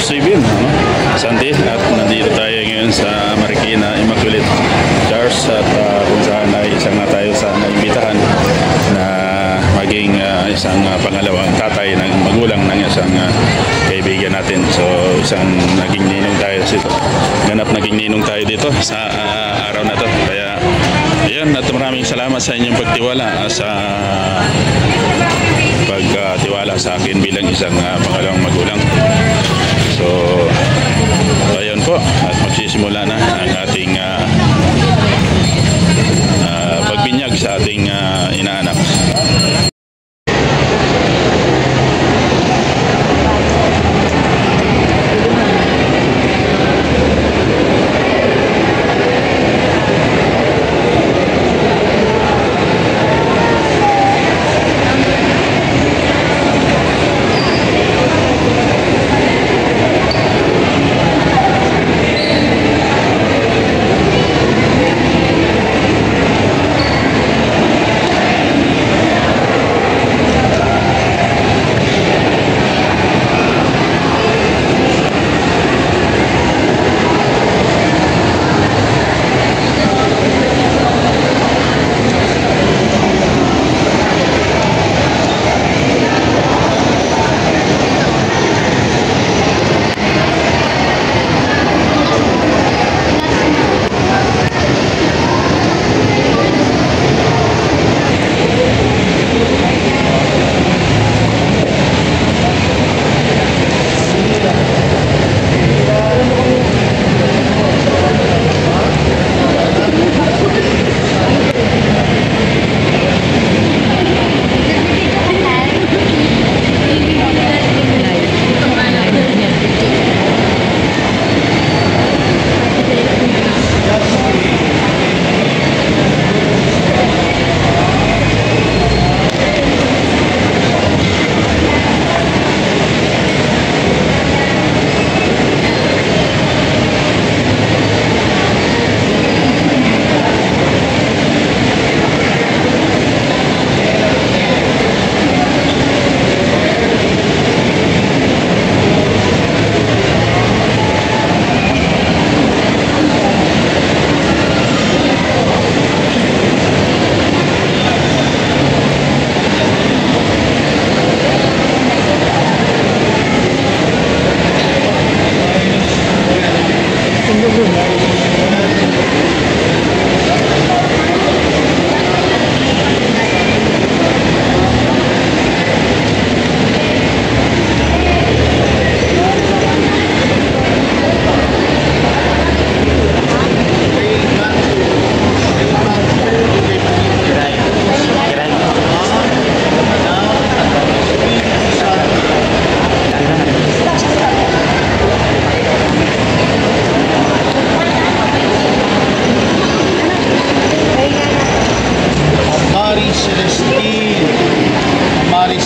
Civil, ano? Santi, at nandito tayo ngayon sa Marikina Immaculate Church at kung saan ay isang na tayo sa naimbitahan na maging isang pangalawang tatay ng magulang ng isang kaibigan natin. So isang naging ninong tayo dito. Ganap naging ninong tayo dito sa araw na to. Kaya ayan, at maraming salamat sa inyong pagtiwala sa pagtiwala sa akin bilang isang pangalawang magulang. So ayun po, at magsisimula na ang ating pagbinyag sa ating inaanak.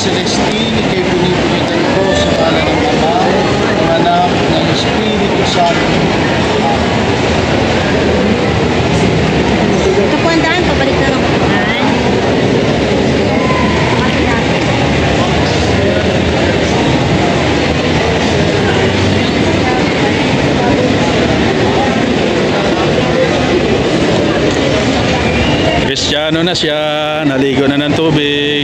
Celestine, ikay pinipilitan ko sa ngalan ng Ama, ng Anak, ng Espiritu Santo. Kapuandaan, pabalik na ng kapuan. Kristiyano na siya, naligo na ng tubig.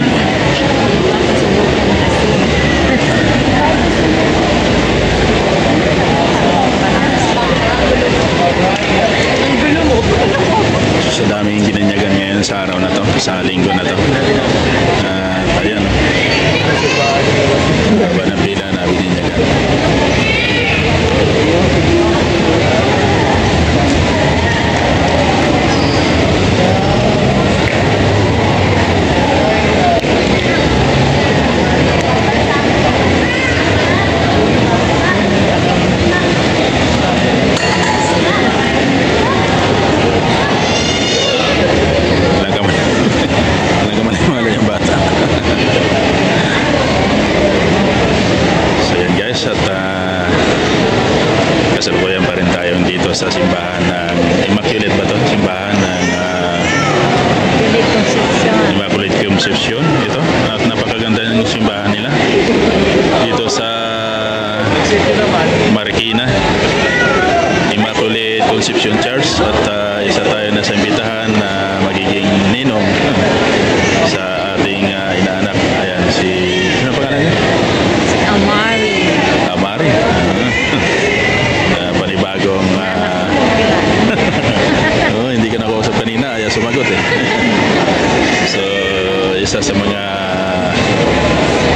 Sa daming ginanyagan ngayon sa araw na to, sa linggo na to. Ayan, haba ng pila na bininyagan. Sa simbahan ng Immaculate ba to? Simbahan ng Immaculate Conception ito. At napakaganda ng simbahan nila dito sa Concepcion Church at isa tayo na sa imbitahan na magiging ninong sa ating inaanak. Ayan, si... Ano pangalan niya? Si Amari. Amari. Panibagong... oh, hindi ka nakausap kanina, ayaw sumagot eh. So, isa sa mga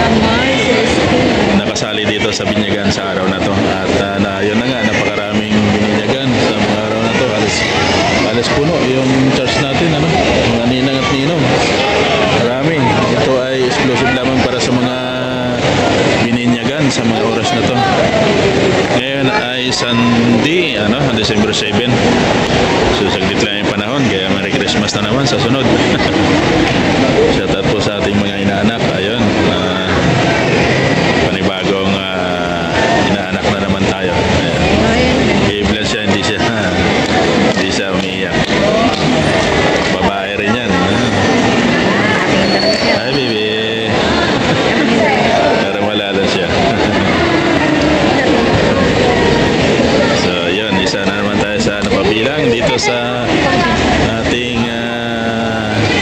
Amari Celestine. nakasali dito sa binyagan sa araw na to. At yun na nga, napakaraming bininyagan sa mga araw na to. Alas puno yung church natin, ano? Mga ninang at ninong. Marami. Ito ay exclusive lamang para sa mga bininyagan sa mga oras na to. Ngayon ay Sunday, December 7. So, saglit lang yung panahon. Kaya Merry Christmas na naman sa sunod. Shout out po sa ating mga inaanak. Ayun. Panibagong inaanak na naman tayo. I-bless siya, hindi siya umiiyak. Babae rin yan. Hi, baby. Pero wala lang siya. So, yun. Isa na naman tayo sa napabilang dito sa ating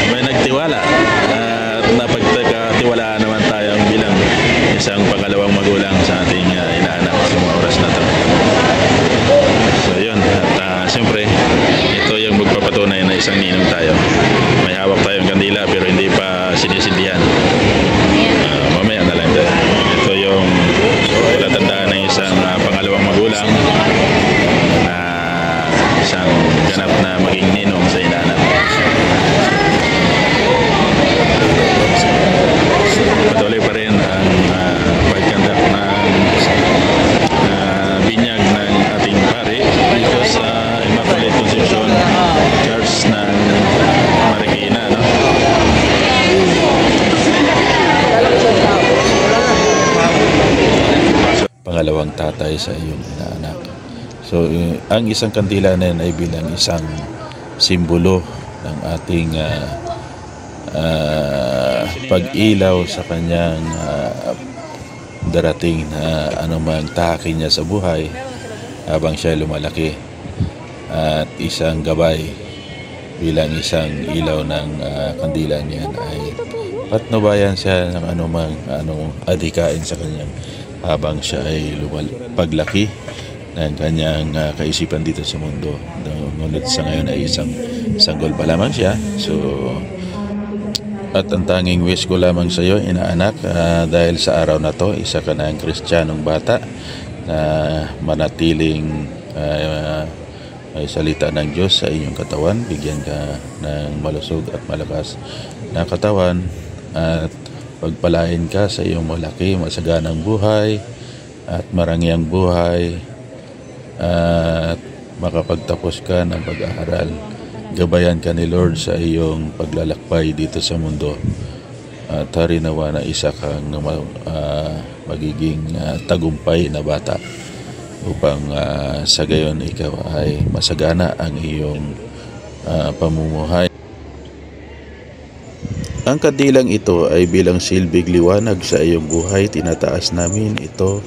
may nagtiwala. At napagkatiwalaan naman tayo bilang isang pangalawang magulang sa ating inaanak sa mga oras na to. So yun, at siyempre ito yung magpapatunay na isang ninong tayo. May hawak tayong kandila pero hindi pa sinisindihan. Mamaya na lang tayo. Ito yung palatandaan ng isang pangalawang magulang na isang ganap na maging ninong sa inaanak. Patuloy pa rin ang pagkandak ng binyag ng ating pari dito sa Immaculate Concepcion Church ng Marikina, no? Pangalawang tatay sa iyong inaanak. So, ang isang kandila na yan ay bilang isang simbolo ng ating pag-ilaw sa kanyang darating na anumang tahaki niya sa buhay habang siya lumalaki, at isang gabay bilang isang ilaw ng kandila niyan ay patnubayan siya ng anumang adhikain sa kanyang habang siya ay paglaki ng kanyang kaisipan dito sa mundo. Ngunit sa ngayon ay isang sanggol pa lamang siya. So, at ang tanging wish ko lamang sa iyo, inaanak, dahil sa araw na to, isa ka na ang Kristiyanong bata na manatiling may salita ng Diyos sa inyong katawan. Bigyan ka ng malusog at malakas na katawan at pagpalain ka sa iyong malaki, masaganang buhay at marangyang buhay at makapagtapos ka ng pag-aaral. Gabayan ka ni Lord sa iyong paglalakbay dito sa mundo at harinawa na isa kang magiging tagumpay na bata upang sa gayon ikaw ay masagana ang iyong pamumuhay. Ang kandilang ito ay bilang silbig liwanag sa iyong buhay. Tinataas namin ito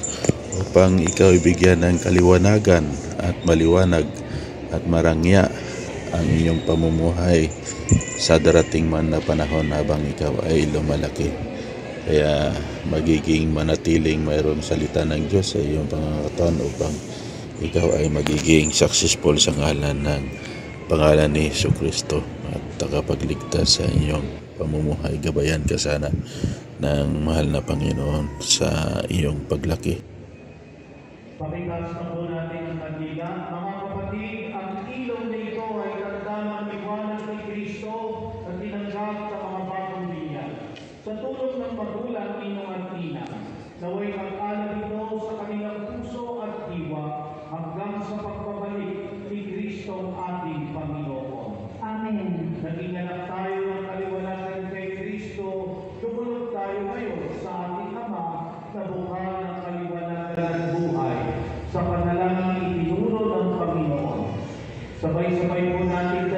upang ikaw ay bigyan ng kaliwanagan at maliwanag at marangya ang iyong pamumuhay sa darating man na panahon habang ikaw ay lumalaki. Kaya magiging manatiling mayroong salita ng Diyos sa iyong pangangataon upang ikaw ay magiging successful sa pangalan ni Jesucristo at takapagligtas sa iyong pamumuhay. Gabayan ka sana ng mahal na Panginoon sa iyong paglaki. Pakikas na po natin ang kandila. Mga kapatid, ang ilaw na ito ay tanda ng liwanag ni Kristo na tinanggap sa mga bagong linya. Sa tulong ng magulang ninong at ina, naway mag-alab ito sa kanilang puso at diwa hanggang sa pagbabalik ni Kristo ating Panginoon. Amen. Naging anak tayo ng kaliwanagan kay Kristo, dumulog tayo ngayon sa ating Ama na buka ng kaliwanagan at buhay sa panalangin itinuro ng Panginoon. Sabay-sabay po natin